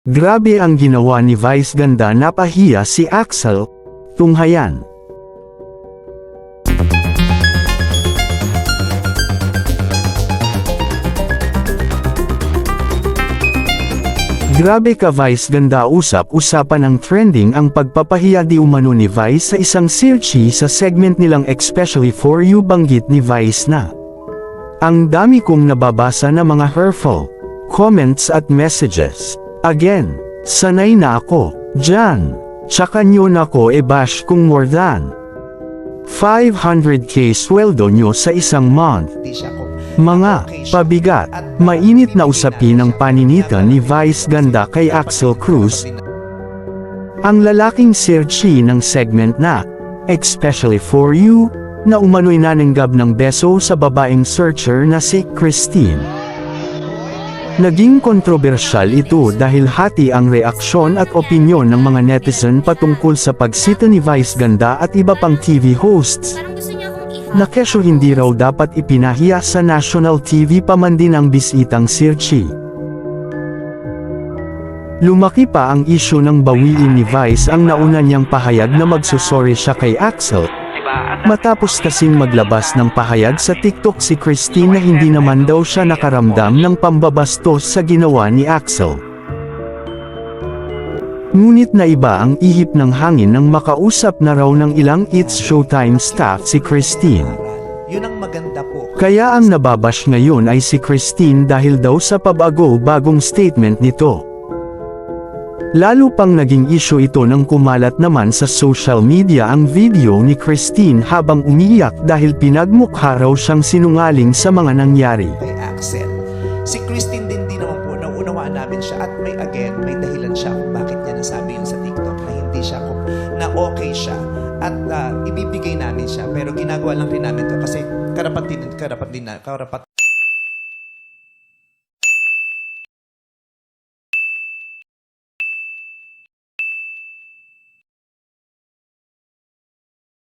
Grabe ang ginawa ni Vice Ganda, napahiya si Axel. Tunghayan. Grabe ka Vice Ganda, usap-usapan ng trending ang pagpapahiya di umano ni Vice sa isang Sirchi sa segment nilang Especially For You. Banggit ni Vice na, "Ang dami kong nababasa na mga hurtful comments at messages. Again, sanay na ako dyan. Tsaka nyo na ko bash kung more than 500k sweldo nyo sa isang month. Mga pabigat, mainit na usapin ang paninita ni Vice Ganda kay Axel Cruz, ang lalaking Sirchi ng segment na Especially For You, na umano'y nananggap ng beso sa babaeng searcher na si Christine. Naging kontrobersyal ito dahil hati ang reaksyon at opinyon ng mga netizen patungkol sa pagsita ni Vice Ganda at iba pang TV hosts, na kesyo hindi raw dapat ipinahiya sa national TV pa man din ang bisitang Sirchi. Lumaki pa ang isyu ng bawiin ni Vice ang nauna niyang pahayag na magsusorry siya kay Axel, matapos kasing maglabas ng pahayag sa TikTok si Christine na hindi naman daw siya nakaramdam ng pambabastos sa ginawa ni Axel. Ngunit naiba ang ihip ng hangin nang makausap na raw ng ilang It's Showtime staff si Christine. Yun ang maganda po. Kaya ang nababash ngayon ay si Christine dahil daw sa pabago-bagong statement nito. Lalo pang naging issue ito nang kumalat naman sa social media ang video ni Christine habang umiiyak dahil pinagmukha raw siyang sinungaling sa mga nangyari. Kay Axel. Si Christine din naman po, naunawaan namin siya at may dahilan siya kung bakit niya nasabi yun sa TikTok na hindi siya, na okay siya at ibibigay namin siya. Pero ginagawa lang rin namin to kasi karapat